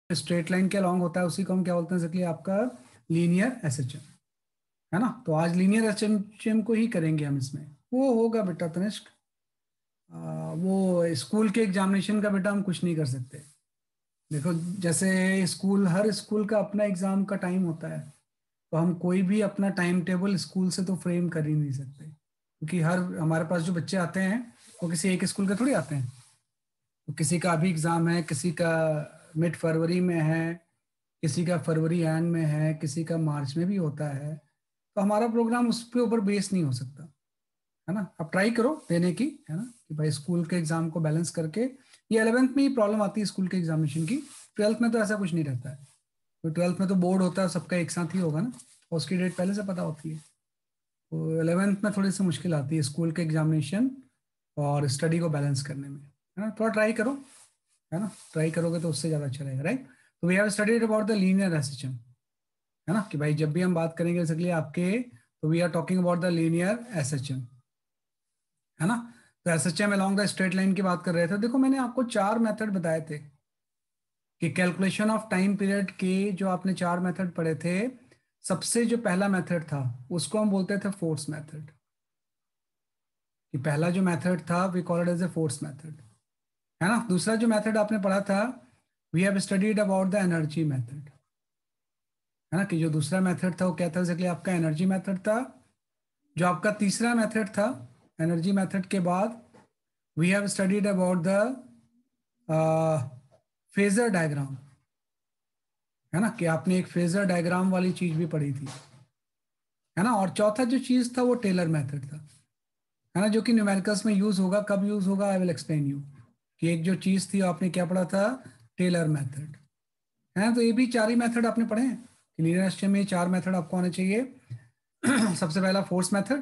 Straight line के along होता है उसी को हम क्या बोलते हैं एक्चुअली आपका लीनियर एसएचएम, है ना। तो आज लीनियर एसएचएम को ही करेंगे हम इसमें। वो होगा बेटा तनिष्क, वो स्कूल के एग्जामिनेशन का बेटा हम कुछ नहीं कर सकते। देखो जैसे स्कूल, हर स्कूल का अपना एग्जाम का टाइम होता है, तो हम कोई भी अपना टाइम टेबल स्कूल से तो फ्रेम कर ही नहीं सकते, क्योंकि हर हमारे पास जो बच्चे आते हैं वो किसी एक स्कूल के थोड़ी आते हैं। तो किसी का अभी एग्जाम है, किसी का मिड फरवरी में है, किसी का फरवरी एंड में है, किसी का मार्च में भी होता है। तो हमारा प्रोग्राम उस पे ऊपर बेस नहीं हो सकता, है ना। आप ट्राई करो देने की, है ना, कि भाई स्कूल के एग्जाम को बैलेंस करके। ये 11th में ही प्रॉब्लम आती है स्कूल के एग्जामिनेशन की, 12th में तो ऐसा कुछ नहीं रहता है। तो 12th में तो बोर्ड होता है, सबका एक साथ ही होगा ना, और उसकी डेट पहले से पता होती है। तो 11th में थोड़ी सी मुश्किल आती है स्कूल के एग्जामिनेशन और स्टडी को बैलेंस करने में, है ना। थोड़ा ट्राई करो, है ना, ट्राई करोगे तो उससे ज़्यादा अच्छा रहेगा, राइट। तो we have studied about the linear SHM, है ना, कि भाई जब भी हम बात करेंगे बेसिकली आपके, तो we are talking about the linear SHM, है ना। तो SHM along the straight line की बात कर रहे थे। देखो मैंने आपको 4 मेथड बताए थे कि कैलकुलेशन ऑफ टाइम पीरियड के, जो आपने 4 मेथड पढ़े थे, सबसे जो पहला मेथड था उसको हम बोलते थे फोर्स मेथड। कि पहला जो मेथड था we call it as a force method, है ना। दूसरा जो मेथड आपने पढ़ा था, we have studied about the energy method, है ना, कि जो दूसरा मेथड था वो क्या था एक्चुअली आपका एनर्जी मेथड था। जो आपका तीसरा मेथड था एनर्जी मेथड के बाद, we have studied about the phasor diagram, है ना, कि आपने एक फेजर डायग्राम वाली चीज भी पढ़ी थी, है ना। और चौथा जो चीज था वो टेलर मेथड था, है ना, जो कि न्यूमेरिकल्स में यूज होगा। कब यूज होगा, आई विल एक्सप्लेन यू। कि एक जो चीज थी आपने क्या पढ़ा था, टेलर मेथड, है। तो ये भी 4 ही मेथड आपने पढ़े हैं कि लीनियर एस्टिमेशन में 4 मेथड आपको आने चाहिए। सबसे पहला फोर्स मेथड।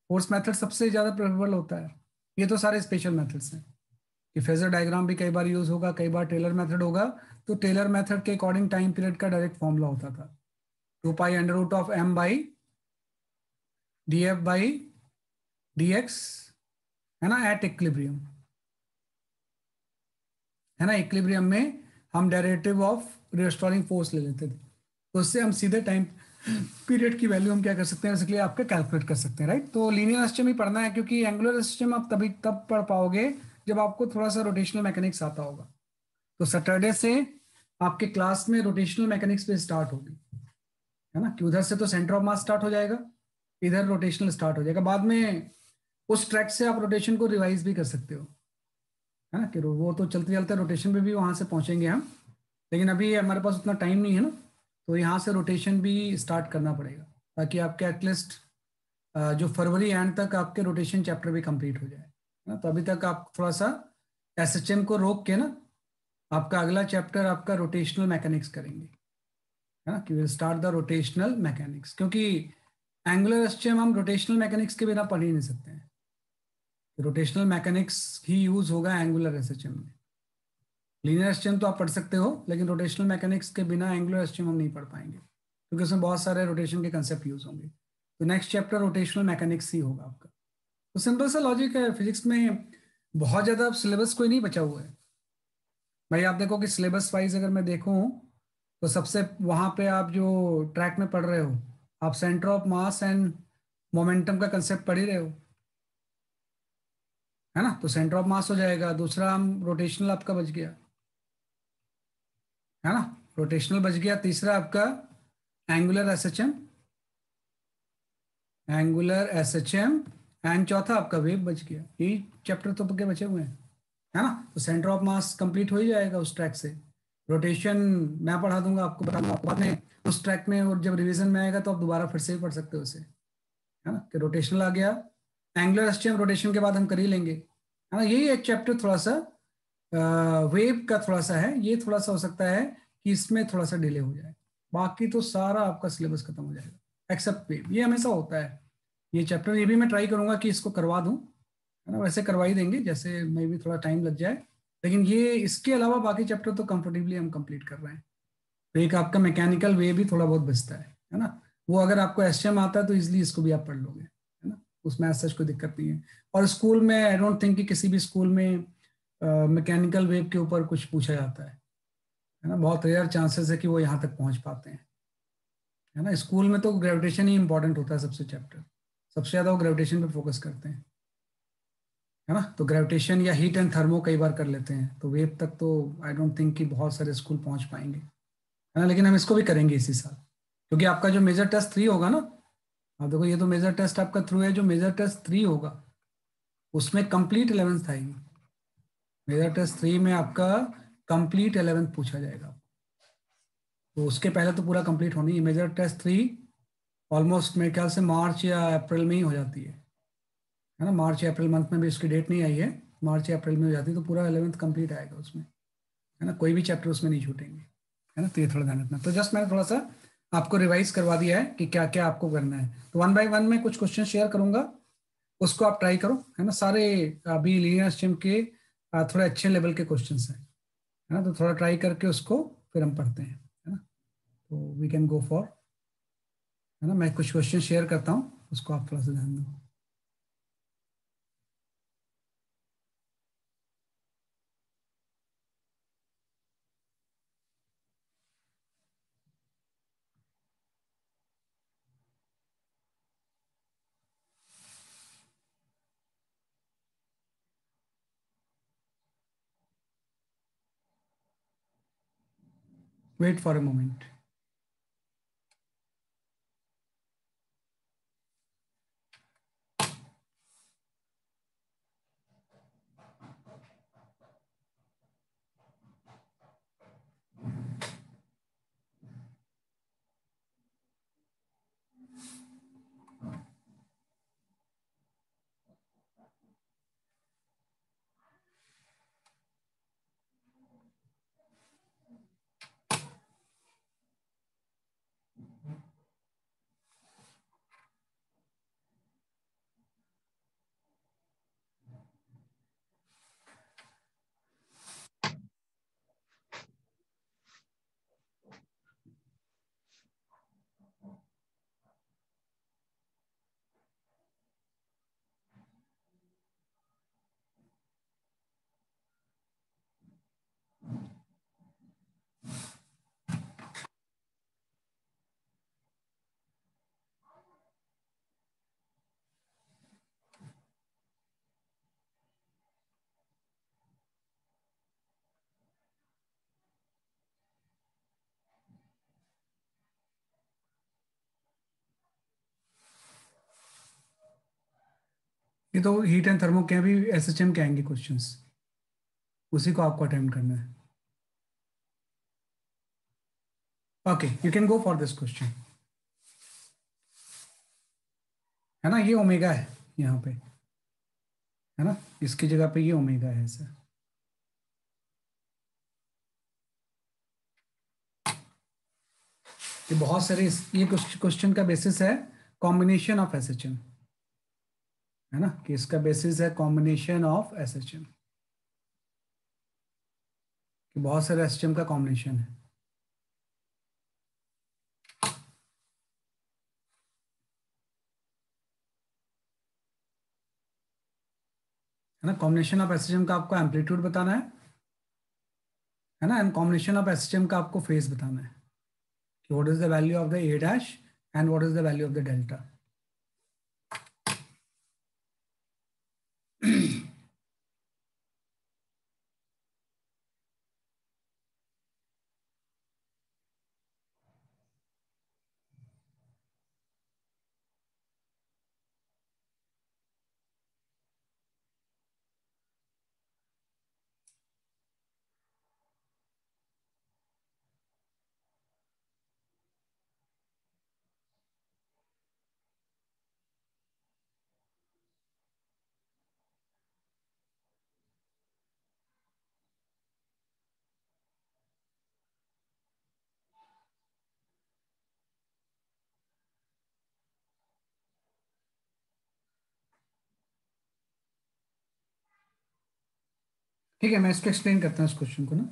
फोर्स मेथड सबसे ज्यादा प्रेफरेबल होता है। ये तो सारे स्पेशल मेथड्स हैं कि फेजर डायग्राम भी कई बार यूज होगा, कई बार टेलर मेथड होगा। तो टेलर मेथड के अकॉर्डिंग टाइम पीरियड का डायरेक्ट फॉर्मूला होता था 2 pi under root of m/df/dx, है ना, एट इक्विलिब्रियम, है ना। इक्विलिब्रियम में हम डेरिवेटिव ऑफ रिस्टोरिंग फोर्स ले लेते थे, तो उससे हम सीधे टाइम पीरियड की वैल्यू हम क्या कर सकते हैं इसके लिए आपके कैलकुलेट कर सकते हैं, राइट। तो लीनियर सिस्टम ही पढ़ना है, क्योंकि एंगुलर सिस्टम आप तभी तब पढ़ पाओगे जब आपको थोड़ा सा रोटेशनल मैकेनिक्स आता होगा। तो सैटरडे से आपके क्लास में रोटेशनल मैकेनिक्स पे स्टार्ट होगी, है ना, कि उधर से तो सेंटर ऑफ मास स्टार्ट हो जाएगा, इधर रोटेशनल स्टार्ट हो जाएगा। बाद में उस ट्रैक से आप रोटेशन को रिवाइज भी कर सकते हो, है ना, कि वो तो चलते चलते रोटेशन पे भी वहां से पहुंचेंगे हम। लेकिन अभी हमारे पास उतना टाइम नहीं है ना, तो यहाँ से रोटेशन भी स्टार्ट करना पड़ेगा, ताकि आपके एटलीस्ट जो फरवरी एंड तक आपके रोटेशन चैप्टर भी कंप्लीट हो जाए, है ना। तो अभी तक आप थोड़ा सा एसएचएम को रोक के ना, आपका अगला चैप्टर आपका रोटेशनल मैकेनिक्स करेंगे, है ना, कि will start the rotational mechanics. क्योंकि एंगुलर एसएचएम हम रोटेशनल मैकेनिक्स के बिना पढ़ ही नहीं सकते हैं। रोटेशनल मैकेनिक्स ही यूज होगा एंगुलर एसएचएम में। लीनियर एसएचएम तो आप पढ़ सकते हो, लेकिन रोटेशनल मैकेनिक्स के बिना एंगुलर एसएचएम हम नहीं पढ़ पाएंगे, क्योंकि उसमें बहुत सारे रोटेशन के कंसेप्ट यूज होंगे। तो नेक्स्ट चैप्टर रोटेशनल मैकेनिक्स ही होगा आपका। तो सिंपल सा लॉजिक है फिजिक्स में, बहुत ज्यादा अब सिलेबस कोई नहीं बचा हुआ है भाई। आप देखो कि सिलेबस वाइज अगर मैं देखूं, तो सबसे वहां पे आप जो ट्रैक में पढ़ रहे हो, आप centre of mass and momentum का कंसेप्ट पढ़ ही रहे हो, है ना। तो सेंटर ऑफ मास हो जाएगा, दूसरा हम रोटेशनल आपका बच गया, है ना, रोटेशनल बच गया। तीसरा आपका angular SHM, angular SHM, and चौथा आपका वेव बच गया। यही चैप्टर तो पक्के बचे हुए हैं, है ना। तो सेंटर ऑफ मास कंप्लीट हो ही जाएगा उस ट्रैक से। रोटेशन मैं पढ़ा दूंगा आपको, बता दूंगा आपको बाद में उस ट्रैक में, और जब रिवीजन में आएगा तो आप दोबारा फिर से भी पढ़ सकते हो उसे, है ना, कि रोटेशनल आ गया। एंगुलर एसएचएम रोटेशन के बाद हम कर ही लेंगे, है ना। यही एक चैप्टर थोड़ा सा वेव का थोड़ा सा है, ये थोड़ा सा हो सकता है कि इसमें थोड़ा सा डिले हो जाए, बाकी तो सारा आपका सिलेबस खत्म हो जाएगा एक्सेप्ट वेव। ये हमेशा होता है ये चैप्टर। ये भी मैं ट्राई करूंगा कि इसको करवा दूं, है ना, वैसे करवा ही देंगे, जैसे मे भी थोड़ा टाइम लग जाए। लेकिन ये इसके अलावा बाकी चैप्टर तो कंफर्टेबली हम कंप्लीट कर रहे हैं। तो एक आपका मैकेनिकल वे भी थोड़ा बहुत बचता है ना। वो अगर आपको एसएम आता है तो इजिली इसको भी आप पढ़ लोगे, है ना, उसमें ऐसा कोई दिक्कत नहीं है। और स्कूल में आई डोंट थिंक कि किसी भी स्कूल में मैकेनिकल वेव के ऊपर कुछ पूछा जाता है, है ना, बहुत रेयर चांसेस है कि वो यहाँ तक पहुंच पाते हैं। है ना, स्कूल में तो ग्रेविटेशन ही इंपॉर्टेंट होता है सबसे चैप्टर, सबसे ज़्यादा वो ग्रेविटेशन पे फोकस करते हैं। है ना, तो ग्रेविटेशन या हीट एंड थर्मो कई बार कर लेते हैं, तो वेव तक तो आई डोंट थिंक कि बहुत सारे स्कूल पहुंच पाएंगे। है ना, लेकिन हम इसको भी करेंगे इसी साल, क्योंकि आपका जो मेजर टेस्ट 3 होगा ना, आप देखो ये तो मेजर टेस्ट आपका थ्रू है, जो मेजर टेस्ट 3 होगा उसमें कंप्लीट 11th आएगी। मेजर टेस्ट 3 में आपका कंप्लीट 11th पूछा जाएगा, तो उसके पहले तो पूरा कंप्लीट होनी है। मेजर टेस्ट 3 ऑलमोस्ट मेरे ख्याल से मार्च या अप्रैल में ही हो जाती है ना, मार्च या अप्रैल मंथ में भी उसकी डेट नहीं आई है, मार्च या अप्रैल में हो जाती है, तो पूरा 11th कंप्लीट आएगा उसमें। है ना, कोई भी चैप्टर उसमें नहीं छूटेंगे। है ना, तो ये थोड़ा ध्यान रखना। तो जस्ट मैंने थोड़ा सा आपको रिवाइज करवा दिया है कि क्या क्या आपको करना है। तो वन बाय वन में कुछ क्वेश्चन शेयर करूंगा, उसको आप ट्राई करो। है ना, सारे अभी लीनियर सिस्टम के थोड़े अच्छे लेवल के क्वेश्चन हैं। है ना, तो थोड़ा ट्राई करके उसको फिर हम पढ़ते हैं। है ना, तो वी कैन गो फॉर। है ना, मैं कुछ क्वेश्चन शेयर करता हूँ, उसको आप थोड़ा सा ध्यान दो। Wait for a moment. ये तो हीट एंड थर्मो के भी एसएचएम के आएंगे क्वेश्चंस, उसी को आपको अटेम्प्ट करना है। Okay, you can go for this question. है ना, ये ओमेगा है यहाँ पे। है ना, इसकी जगह पे ये ओमेगा है सर। ये बहुत सारे ये क्वेश्चन का बेसिस है कॉम्बिनेशन ऑफ एसएचएम। है ना, कि इसका बेसिस है कॉम्बिनेशन ऑफ एसएचएम, कि बहुत सारे एसएचएम का कॉम्बिनेशन है। है ना, कॉम्बिनेशन ऑफ एसएचएम का आपको एम्पलीट्यूड बताना है। है ना, एंड कॉम्बिनेशन ऑफ एसएचएम का आपको फेज बताना है, कि what is the value of the A dash and what is the value of the delta. ठीक है, मैं इसको एक्सप्लेन करता हूँ इस क्वेश्चन को ना।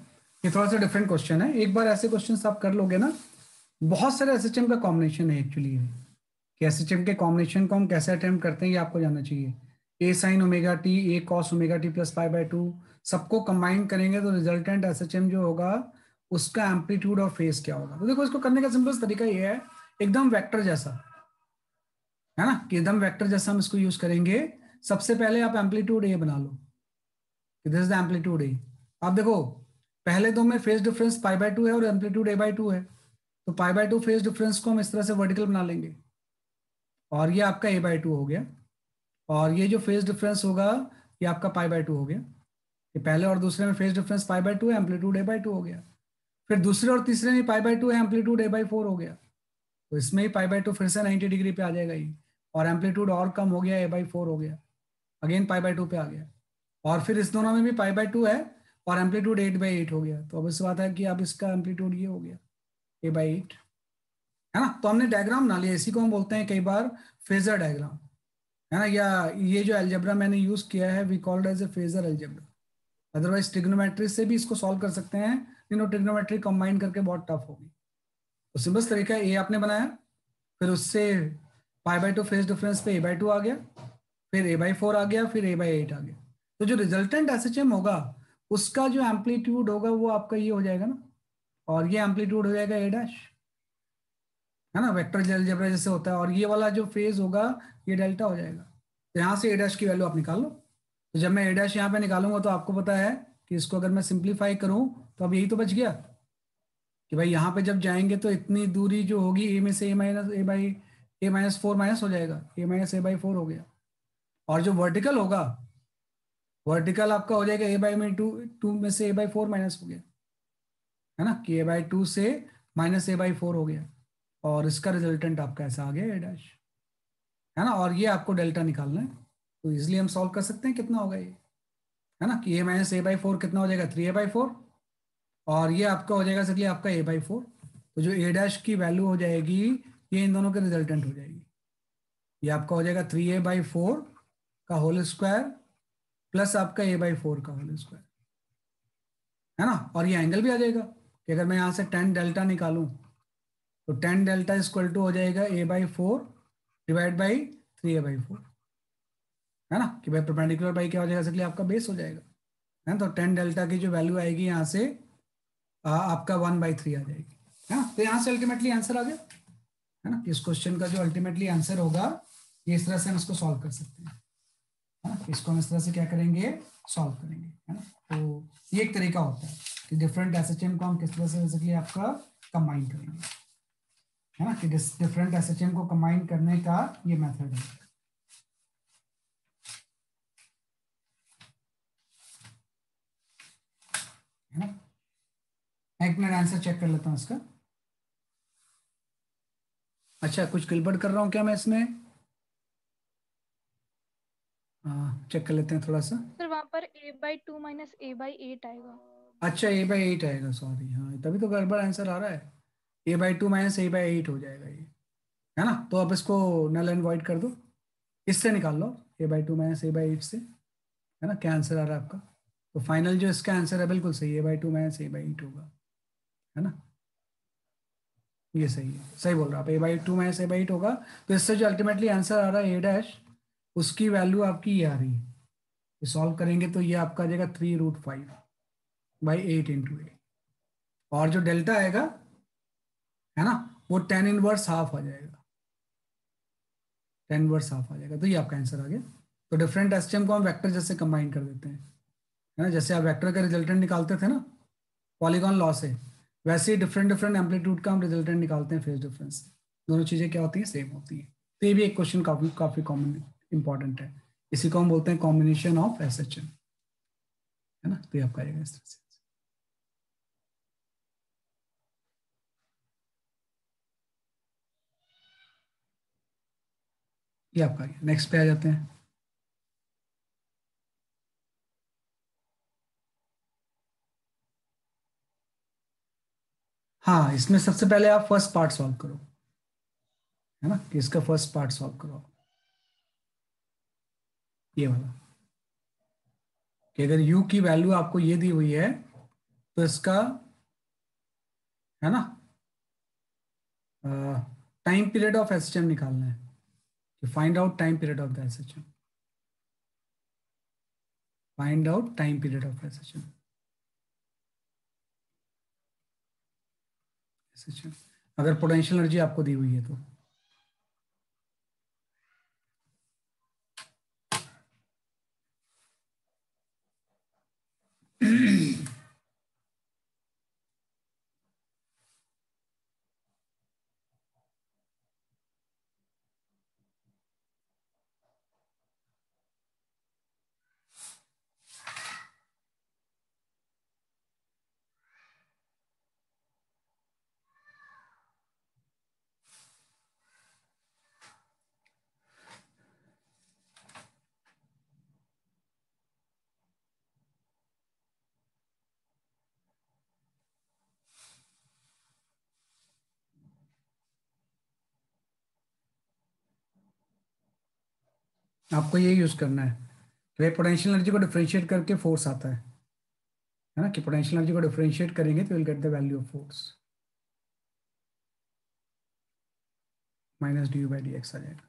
ये थोड़ा सा डिफरेंट क्वेश्चन है, एक बार ऐसे क्वेश्चन आप कर लोगे ना, बहुत सारे एसएचएम का कॉम्बिनेशन है एक्चुअली ये, कि एसएचएम के कॉम्बिनेशन को हम कैसे अटेम्प्ट करते हैं ये आपको जानना चाहिए। A sine omega t, a cos omega t plus pi by 2, सबको कंबाइन करेंगे तो रिजल्टेंट एसएचएम जो होगा उसका एम्पलीट्यूड और फेज क्या होगा। तो देखो इसको करने का सिंपल तरीका ये है, एकदम वेक्टर जैसा, है ना, कि एकदम वेक्टर जैसा हम इसको यूज करेंगे। सबसे पहले आप एम्पलीट्यूड ए बना लो, दिस इज द एम्पलीट्यूड ए। आप देखो पहले दो में फेज डिफरेंस पाई बाय 2 है और एम्पलीट्यूड ए बाय 2 है, तो पाई बाय 2 फेज डिफरेंस को हम इस तरह से वर्टिकल बना लेंगे, और ये आपका ए बाय 2 हो गया। और ये जो फेज डिफरेंस होगा ये आपका पाई बाय 2 हो गया। ये पहले और दूसरे में फेज डिफरेंस पाई बाय 2 है, एम्पलीट्यूड ए बाय 2 हो गया। फिर दूसरे और तीसरे में पाई बाय 2 है, एम्पलीट्यूड ए बाय 4 हो गया। तो इसमें ही पाई बाय 2 फिर से 90 डिग्री पे आ जाएगा ये, और एम्पलीट्यूड और कम हो गया, ए बाय 4 हो गया, अगेन पाई बाय 2 पे आ गया। और फिर इस दोनों में भी पाई बाय 2 है और एम्पलीट्यूड 8 बाई 8 हो गया। तो अब इस बात है कि अब इसका एम्पलीट्यूड ये हो गया ए बाई 8, है ना। तो हमने डायग्राम बना लिया, इसी को हम बोलते हैं कई बार फेजर डायग्राम, है ना। या ये जो अलजेब्रा मैंने यूज किया है we called as a phasor algebra. Otherwise trigonometry से भी इसको सॉल्व कर सकते हैं, तीनों ट्रिग्नोमेट्री कंबाइन करके बहुत टफ होगी। तो सिंपल तरीका ए आपने बनाया, फिर उससे पाई बाय 2 फेज डिफरेंस पे ए बाय 2 आ गया, फिर ए बाय 4 आ गया, फिर ए बाय 8 आ गया। तो जो रिजल्टेंट एसएचएम होगा उसका जो एम्पलीट्यूड होगा वो आपका ये हो जाएगा ना, और ये एम्पलीट्यूड हो जाएगा ए डैश, है ना, वेक्टर अलजेब्रा जैसे होता है। और ये वाला जो फेज होगा ये डेल्टा हो जाएगा। तो यहाँ से ए डैश की वैल्यू आप निकाल लो। तो जब मैं ए डैश यहाँ पे निकालूंगा तो आपको पता है कि इसको अगर मैं सिंप्लीफाई करूँ तो अब यही तो बच गया कि भाई यहाँ पे जब जाएंगे तो इतनी दूरी जो होगी ए में से ए माइनस 4 माइनस हो जाएगा, ए माइनस ए बाई 4 हो गया। और जो वर्टिकल होगा, वर्टिकल आपका हो जाएगा ए बाई में 2 में से ए बाई 4 माइनस हो गया, है ना, कि ए बाई 2 से माइनस ए बाई 4 हो गया। और इसका रिजल्टेंट आपका ऐसा आ गया ए डैश, है ना। और ये आपको डेल्टा निकालना है, तो इजिली हम सॉल्व कर सकते हैं कितना होगा ये, है ना, कि ए माइनस ए बाई 4 कितना हो जाएगा 3a/4, और ये आपका हो जाएगा इसलिए आपका a/4। तो जो ए डैश की वैल्यू हो जाएगी ये इन दोनों के रिजल्टेंट हो जाएगी। ये आपका हो जाएगा 3a/4 का होल स्क्वायर प्लस आपका a/4 का होल स्क्वायर, है ना। और ये एंगल भी आ जाएगा कि अगर मैं यहाँ से 10 डेल्टा निकालूं तो 10 डेल्टा इक्वल टू हो जाएगा a/4 डिवाइड बाई 3a/4, है ना, कि भाई परपेंडिकुलर बाई क्या हो जाएगा इसलिए आपका बेस हो जाएगा, है ना। तो 10 डेल्टा की जो वैल्यू आएगी यहाँ से आपका 1/3 आ जाएगी, है ना। तो यहाँ से अल्टीमेटली आंसर आ गया, है ना। इस क्वेश्चन का जो अल्टीमेटली आंसर होगा ये इस तरह से हम इसको सॉल्व कर सकते हैं, है ना। इसको हम इस तरह से क्या करेंगे, सॉल्व करेंगे, है ना। तो ये एक तरीका होता है कि डिफरेंट एसएचएम को हम किस तरह से बेसिकली आपका कंबाइन करेंगे, है ना, कि डिफरेंट एसएचएम को कंबाइन करने का ये मेथड है ना। मैं एक मिनट आंसर चेक कर लेता हूँ इसका। अच्छा कुछ गड़बड़ कर रहा हूँ क्या मैं इसमें, चेक कर लेते हैं थोड़ा सा। सर वहां पर a/2 माइनस a/8 आएगा। अच्छा a/8 आएगा, सॉरी, हाँ तभी तो गड़बड़ आंसर आ रहा है। a/2 माइनस a/8 हो जाएगा ये, है ना। तो अब इसको नल एंड वॉइड कर दो, इससे निकाल लो a/2 माइनस a/8 से, है ना, क्या आंसर आ रहा है आपका। तो फाइनल जो इसका आंसर है बिल्कुल सही है, a/2 माइनस a/8 होगा, है ना। ये सही है, सही बोल रहा आप, a/2 माइनस a/8 होगा। तो इससे जो अल्टीमेटली आंसर आ रहा है ए डैश, उसकी वैल्यू आपकी ये आ रही है। ये सॉल्व करेंगे तो ये आपका आ जाएगा 3√5/8 × 8, और जो डेल्टा आएगा, है ना, वो 10 इनवर्स हाफ आ जाएगा, 10 इनवर्स हाफ आ जाएगा। तो ये आपका आंसर आ गया। तो डिफरेंट एसटीएम को हम वेक्टर जैसे कंबाइन कर देते हैं, है ना। जैसे आप वेक्टर का रिजल्टेंट निकालते थे ना पॉलीगॉन लॉ से, वैसे ही डिफरेंट डिफरेंट एम्पलीट्यूड का हम रिजल्टेंट निकालते हैं फेज डिफरेंस से। दोनों चीजें क्या होती हैं, सेम होती हैं। तो ये भी एक क्वेश्चन काफी काफी कॉमन इंपॉर्टेंट है। इसी को हम बोलते हैं कॉम्बिनेशन ऑफ एसएचएम, है ना। तो ये आपका आएगा इस तरह से। ये आपका आएगा। नेक्स्ट पे आ जाते हैं। हाँ इसमें सबसे पहले आप फर्स्ट पार्ट सॉल्व करो, है ना, कि इसका फर्स्ट पार्ट सॉल्व करो, ये वाला, कि अगर u की वैल्यू आपको ये दी हुई है तो इसका, है ना, टाइम पीरियड ऑफ एसएचएम निकालना है, कि find out time period of the SHM, find out time period of SHM. अगर पोटेंशियल एनर्जी आपको दी हुई है तो। आपको ये यूज करना है कि भाई पोटेंशियल एनर्जी को डिफरेंशिएट करके फोर्स आता है ना, कि पोटेंशियल एनर्जी को डिफरेंशिएट करेंगे तो will get the value of force minus d u by d x आ जाएगा।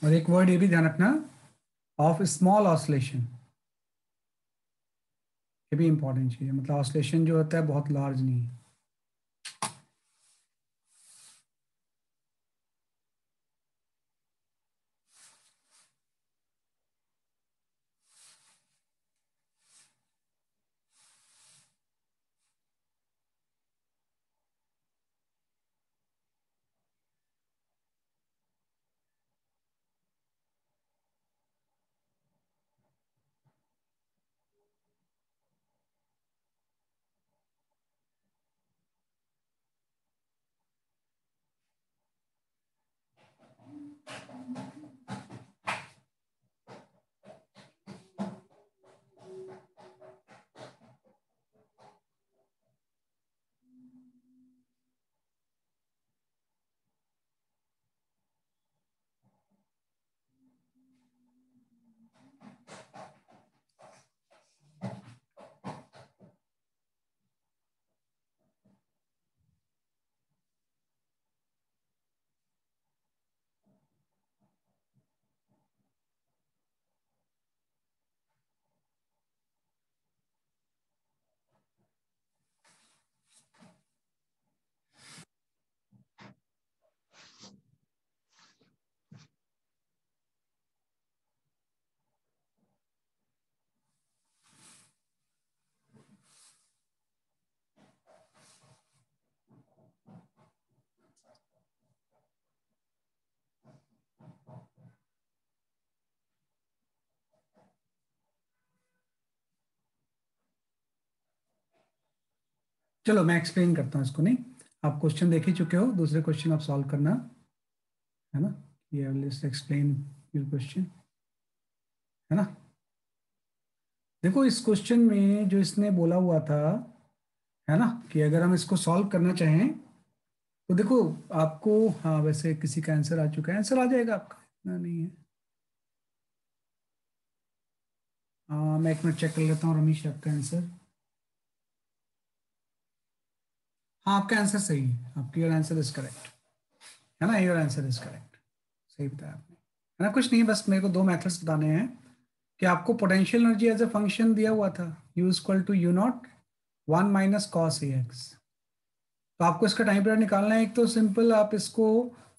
और एक वर्ड ये भी ध्यान रखना, ऑफ स्मॉल ऑसिलेशन, ये भी इंपॉर्टेंट चीज है, मतलब ऑसिलेशन जो होता है बहुत लार्ज नहीं है। चलो मैं एक्सप्लेन करता हूँ इसको, नहीं आप क्वेश्चन देख ही चुके हो, दूसरे क्वेश्चन आप सॉल्व करना, है ना। ये लेट्स एक्सप्लेन योर क्वेश्चन, है ना। देखो इस क्वेश्चन में जो इसने बोला हुआ था, है ना, कि अगर हम इसको सॉल्व करना चाहें तो देखो आपको, हाँ वैसे किसी का आंसर आ चुका है, आंसर आ जाएगा आपका, इतना नहीं है। मैं एक मिनट चेक कर लेता हूँ रमेश आपका आंसर। हाँ आपका आंसर सही है, आपकी योर आंसर इज करेक्ट, है ना, योर आंसर इज करेक्ट, सही बताया आपने, है ना। कुछ नहीं, बस मेरे को दो मेथड्स बताने हैं कि आपको potential energy as a function दिया हुआ था, U equal to U nought one minus cos a x. तो आपको इसका टाइम पीरियड निकालना है, एक तो सिंपल आप इसको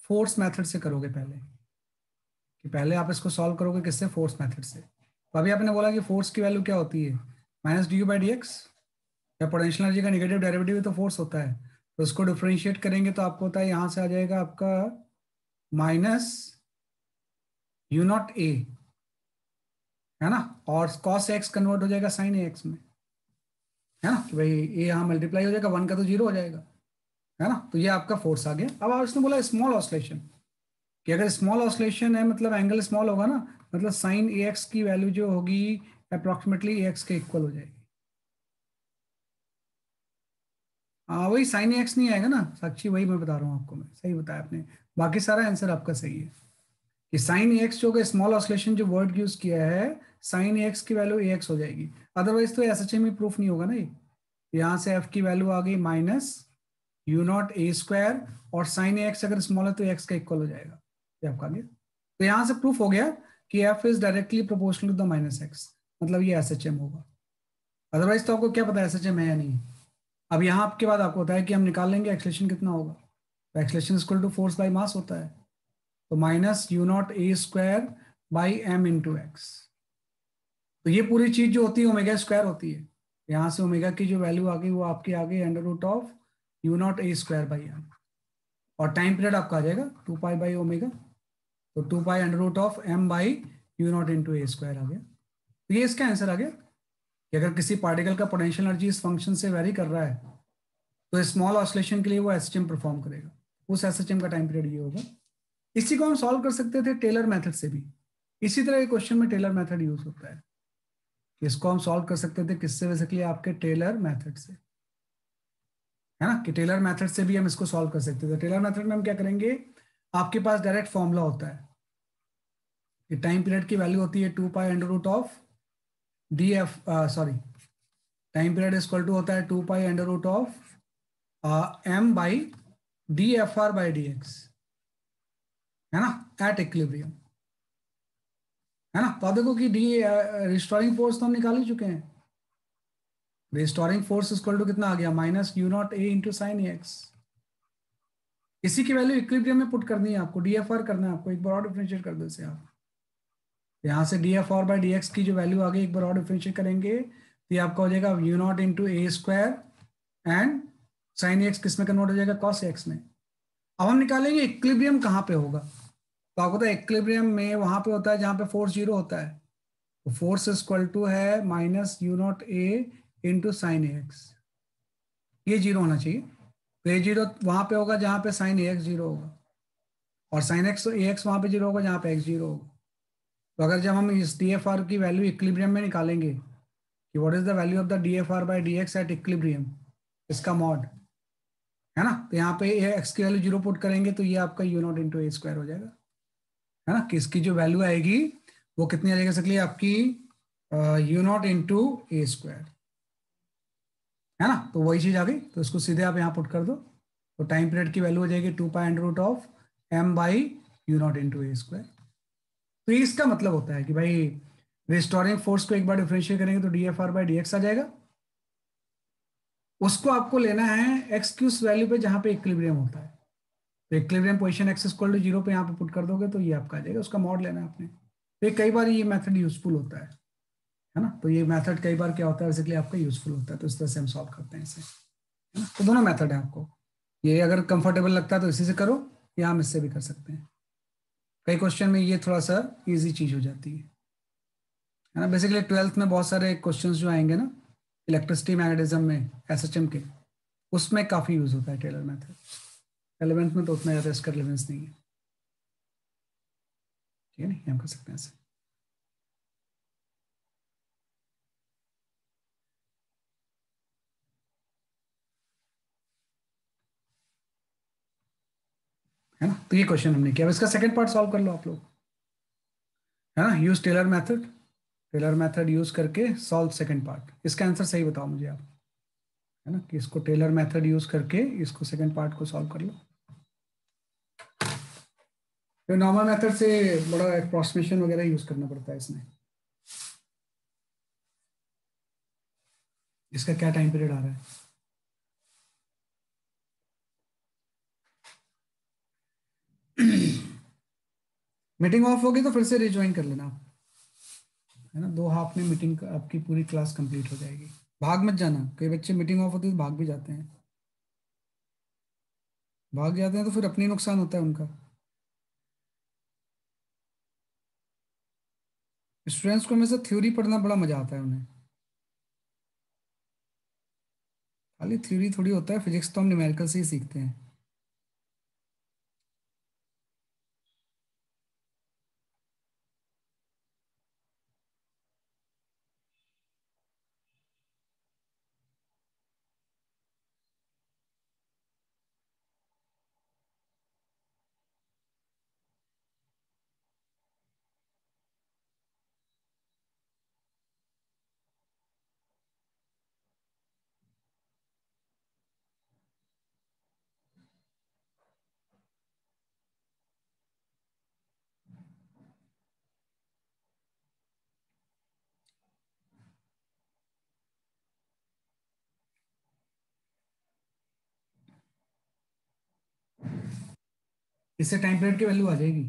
फोर्स मेथड से करोगे पहले, कि पहले आप इसको सॉल्व करोगे किससे, फोर्स मेथड से। तो अभी आपने बोला कि फोर्स की वैल्यू क्या होती है, minus d u by d x, या पोटेंशियल एनर्जी का नेगेटिव डेरिवेटिव तो फोर्स होता है, तो इसको डिफरेंशिएट करेंगे तो आपको होता है यहाँ से आ जाएगा आपका माइनस यू नॉट ए, है ना, और कॉस एक्स कन्वर्ट हो जाएगा साइन ए एक्स में, है ना, कि भाई ए यहाँ मल्टीप्लाई हो जाएगा, वन का तो जीरो हो जाएगा, है ना। तो ये आपका फोर्स आ गया। अब आप इसने बोला स्मॉल ऑस्लेशन, कि अगर स्मॉल ऑस्लेशन है मतलब एंगल स्मॉल होगा ना, मतलब साइन ए एक्स की वैल्यू जो होगी अप्रोक्सीमेटली ए एक्स के इक्वल हो जाएगी। हाँ वही साइन ए एक्स नहीं आएगा ना साक्षी, वही मैं बता रहा हूँ आपको, मैं सही बताया आपने, बाकी सारा आंसर आपका सही है कि साइन ए एक्स जो होगा, स्मॉल ऑस्लेशन जो वर्ड यूज किया है, साइन ए एक्स की वैल्यू ए एक्स हो जाएगी। अदरवाइज तो एस एच एम में प्रूफ नहीं होगा ना ये। यहाँ से एफ की वैल्यू आ गई minus U not a square, और साइन ए एक्स अगर स्मॉल है तो एक्स का इक्वल हो जाएगा, ये आपका आ गया। तो यहाँ से प्रूफ हो गया कि F is directly proportional to the minus x, मतलब ये एस एच एम होगा। अदरवाइज तो आपको क्या पता एस एच एम है या नहीं। अब यहाँ आपके बाद आपको होता है कि हम निकाल लेंगे एक्सलेशन कितना होगा, तो acceleration equal to force by mass होता है, तो minus U not a square by m into x. तो ये पूरी चीज जो होती है ओमेगा स्क्वायर होती है, यहाँ से ओमेगा की जो वैल्यू आ गई वो आपकी आ गई under root of u not a square by m, और टाइम पीरियड आपका आ जाएगा 2 पाई बाई ओमेगा, तो 2 pi under root of m by you not into a square आ गया। तो ये इसका आंसर आ गया कि अगर किसी पार्टिकल का पोटेंशियल एनर्जी इस फंक्शन से वेरी कर रहा है तो स्मॉल ऑस्लेशन के लिए वो एसएचएम परफॉर्म करेगा, उस एसएचएम का टाइम पीरियड ये होगा। इसी को हम सॉल्व कर सकते थे टेलर मेथड से भी, इसी तरह के क्वेश्चन में टेलर मेथड यूज होता है। इसको हम सॉल्व कर सकते थे किससे, बेसिकली आपके टेलर मेथड से, है ना, कि टेलर मेथड से भी हम इसको सॉल्व कर सकते थे। टेलर मेथड में हम क्या करेंगे, आपके पास डायरेक्ट फॉर्मूला होता है कि टाइम पीरियड की वैल्यू होती है 2 pi under root of d F, sorry, time period equal to होता है 2 pi under root of m by d F r by d x, है ना, एट इक्विलिब्रियम, है ना। तो आप देखो कि डी रिस्टोरिंग फोर्स तो हम निकाल ही चुके हैं, रिस्टोरिंग फोर्स इक्वल टू कितना आ गया, minus U not a into sine x. इसी की वैल्यू इक्विलिब्रियम में पुट करनी है आपको, डी एफ आर करना है आपको, एक बार और डिफरेंशिएट कर दो इसे आप, यहाँ से D F r by d x की जो वैल्यू आ गई एक बार और डिफरेंशिएट करेंगे तो ये आपका हो जाएगा you not into a square and sine x किस में कन्वर्ट हो जाएगा, कॉस एक्स में। अब हम निकालेंगे इक्विलिब्रियम कहाँ पे होगा, तो आपको पता है इक्विलिब्रियम में वहां पे होता है जहां पे फोर्स जीरो होता है, तो फोर्स इक्वल टू है minus U not a into sine x, ये जीरो होना चाहिए। तो ये जीरो वहां पे होगा जहां पे साइन एक्स जीरो होगा, और साइन एक्स ए एक्स वहां पे जीरो होगा जहां पे एक्स जीरो होगा। तो अगर जब हम इस डी एफ आर की वैल्यू इक्विलिब्रियम में निकालेंगे कि what is the value of the D F r by d x at equilibrium, इसका मॉड, है ना, तो यहाँ पे एक्स की वैल्यू जीरो पुट करेंगे तो ये आपका you not into a square हो जाएगा, है ना, कि इसकी जो वैल्यू आएगी वो कितनी आ जाएगी सकली आपकी you not into a square, है ना। तो वही चीज आ गई, तो इसको सीधे आप यहाँ पुट कर दो, तो टाइम पीरियड की वैल्यू हो जाएगी 2 pi under root of m by you not into a square. तो ये इसका मतलब होता है कि भाई रिस्टोरिंग फोर्स को एक बार डिफरेंशिएट करेंगे तो d F r by d x आ जाएगा, उसको आपको लेना है एक्स की उस वैल्यू पे जहां पे इक्विलिब्रियम होता है, तो equilibrium position x equal to zero पे यहाँ पे पुट कर दोगे तो ये आपका आ जाएगा, उसका मॉड लेना है आपने। तो कई बार ये मेथड यूजफुल होता है ना, तो ये मेथड कई बार क्या होता है बेसिकली आपका यूजफुल होता है, तो इस तरह से हम सॉल्व करते हैं इसे, है ना। तो दोनों मेथड है आपको, ये अगर कंफर्टेबल लगता है तो इसी से करो, या हम इससे भी कर सकते हैं। कई क्वेश्चन में ये थोड़ा सा इजी चीज हो जाती है ना। बेसिकली ट्वेल्थ में बहुत सारे क्वेश्चन जो आएंगे ना इलेक्ट्रिसिटी मैग्नेटिज्म में एसएचएम के, उसमें काफी यूज होता है टेलर मेथड। 11th में तो उतना ज़्यादा इसका रिलेवेंस नहीं है, ठीक है, नहीं हम कर सकते हैं ऐसे। है ना, तो ये क्वेश्चन हमने किया, अब इसका सेकंड पार्ट सॉल्व कर लो आप लोग, है ना। Use Taylor method, Taylor method use करके सॉल्व सेकंड पार्ट, इसका आंसर सही बताओ मुझे आप, है ना, कि इसको टेलर मेथड यूज करके इसको सेकंड पार्ट को सॉल्व कर लो। तो नॉर्मल मेथड से बड़ा अप्रोक्सीमेशन वगैरह यूज करना पड़ता है इसमें। इसका क्या टाइम पीरियड आ रहा है, मीटिंग ऑफ होगी तो फिर से रिज्वाइन कर लेना आप, है ना, 2 हाफ में मीटिंग आपकी पूरी क्लास कंप्लीट हो जाएगी। भाग मत जाना, कई बच्चे मीटिंग ऑफ होती है तो भाग भी जाते हैं, भाग जाते हैं तो फिर अपनी नुकसान होता है उनका। स्टूडेंट्स को हमेशा थ्योरी पढ़ना बड़ा मजा आता है उन्हें। खाली थ्योरी थोड़ी होता है, फिजिक्स तो हम न्यूमेरिकल से ही सीखते हैं। इससे टाइम पीरियड की वैल्यू आ जाएगी।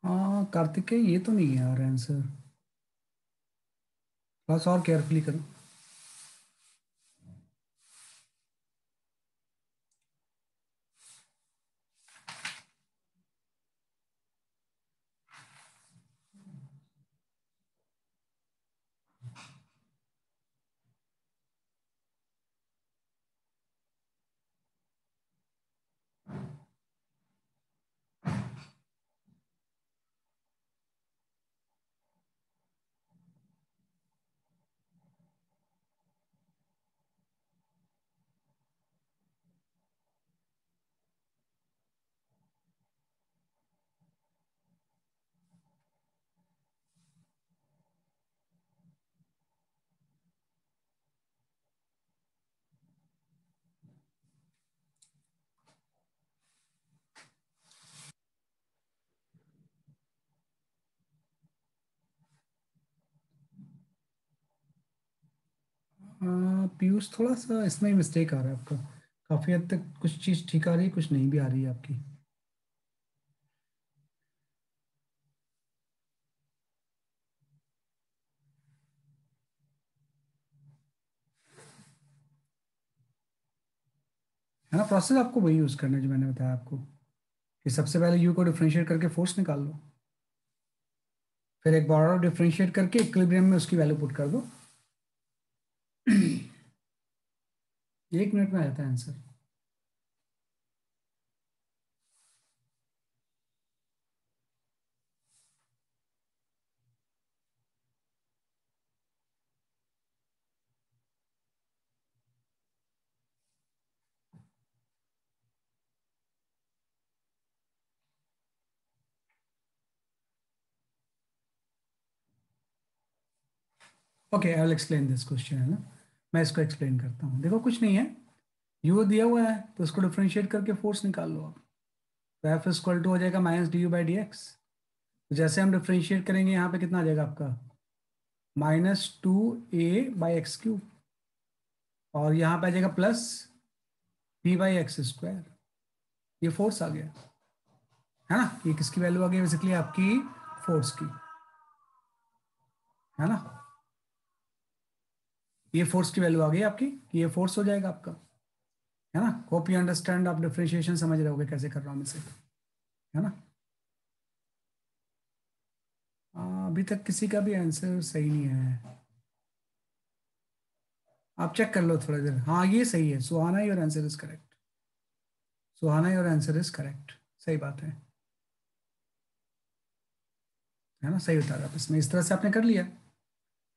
हाँ कार्तिकेय, ये तो नहीं है यार आंसर। बस और केयरफुली करो। पीयूष, थोड़ा सा इसमें मिस्टेक आ रहा है आपका। काफी हद तक कुछ चीज ठीक आ रही है, कुछ नहीं भी आ रही है आपकी। है ना, प्रोसेस आपको वही यूज करना है जो मैंने बताया आपको, कि सबसे पहले यू को डिफरेंशिएट करके फोर्स निकाल लो, फिर एक बार और डिफरेंशिएट करके इक्विलिब्रियम में उसकी वैल्यू पुट कर दो। 1 मिनट में आ जाता है answer. Okay, I will explain this question, है ना। मैं इसको एक्सप्लेन करता हूँ। देखो कुछ नहीं है, यू दिया हुआ है तो उसको डिफरेंशिएट करके फोर्स निकाल लो आप। तो एफ इक्वल टू हो जाएगा minus d u by d x. तो जैसे हम डिफरेंशिएट करेंगे यहाँ पे कितना आ जाएगा आपका, -2a/x³ और यहाँ पे आ जाएगा प्लस b/x²। ये फोर्स आ गया। है ना। ये किसकी वैल्यू आ गई बेसिकली, आपकी फोर्स की, है ना। ये फोर्स की वैल्यू आ गई आपकी, ये फोर्स हो जाएगा आपका, है ना। होप यू अंडरस्टैंड, आप डिफरेंशिएशन समझ रहे होगे कैसे कर रहा हूँ मैं इसे, है ना। अभी तक किसी का भी आंसर सही नहीं है, आप चेक कर लो थोड़ा देर। हाँ ये सही है, Suhana, your answer is correct. Suhana, your answer is correct, सही बात है ना। सही उतारा आप इसमें, इस तरह से आपने कर लिया,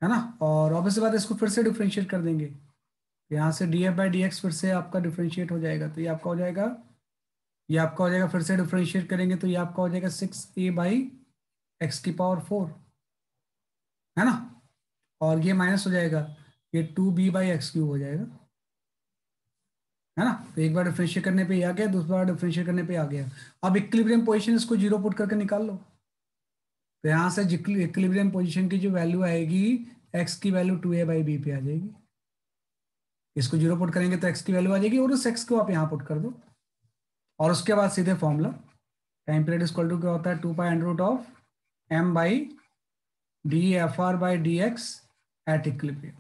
है ना। और ऑब्वियस बात है, इसको फिर से डिफरेंशिएट कर देंगे, यहाँ से D F by d x फिर से आपका डिफरेंशिएट हो जाएगा, तो ये आपका हो जाएगा, ये आपका हो जाएगा, फिर से डिफरेंशिएट करेंगे तो ये आपका हो जाएगा 6a/x⁴, है ना। और ये माइनस हो जाएगा, ये 2b/x³ हो जाएगा, है ना। तो एक बार डिफरेंशिएट करने पे ये आ गया, दूसरी बार डिफरेंशिएट करने पे आ गया। अब इक्विलिब्रियम पोजीशन इसको जीरो पुट करके निकाल लो, तो यहाँ से इक्विलिब्रियम पोजीशन की जो वैल्यू आएगी, x की वैल्यू 2a/b पे आ जाएगी। इसको जीरो पुट करेंगे तो x की वैल्यू आ जाएगी, और उस x को आप यहाँ पुट कर दो, और उसके बाद सीधे formula, time period equal to क्या होता है, 2π√m/d(f(r)/dx एट इक्विलिब्रियम,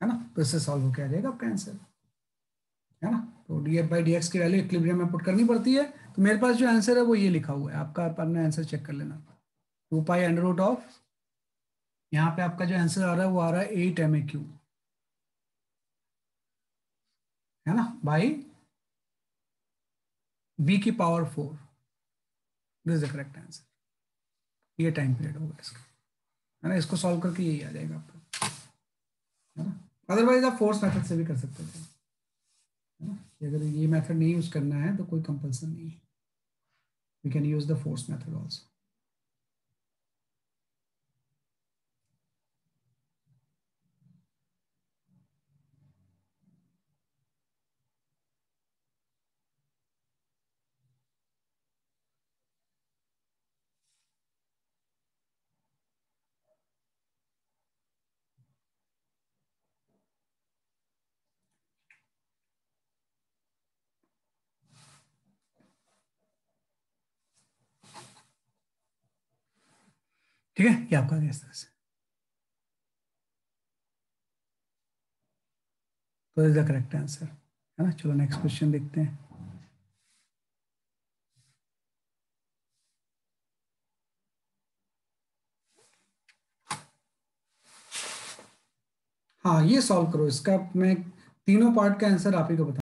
है ना। तो इससे सॉल्व होकर आ जाएगा आपका आंसर, है ना। तो df/dx की वैल्यू इक्विलिब्रियम में पुट करनी पड़ती है। तो मेरे पास जो आंसर है वो ये लिखा हुआ है आपका, अपना आंसर चेक कर लेना। 2π√, यहाँ पे आपका जो आंसर आ रहा है वो आ रहा है 8 ma³, है ना, by b⁴, this is the correct answer. ये टाइम पीरियड होगा इसका, है ना। इसको सॉल्व करके यही आ जाएगा आपका, है ना। अदरवाइज आप फोर्स मेथड से भी कर सकते थे, है ना। अगर ये मेथड नहीं यूज करना है तो कोई कंपल्सन नहीं है, we can use the force method also. ठीक है, ये आपका इस तरह से, तो इज द करेक्ट आंसर, है ना। चलो नेक्स्ट क्वेश्चन देखते हैं। हाँ ये सॉल्व करो, इसका मैं तीनों पार्ट का आंसर आप ही को बता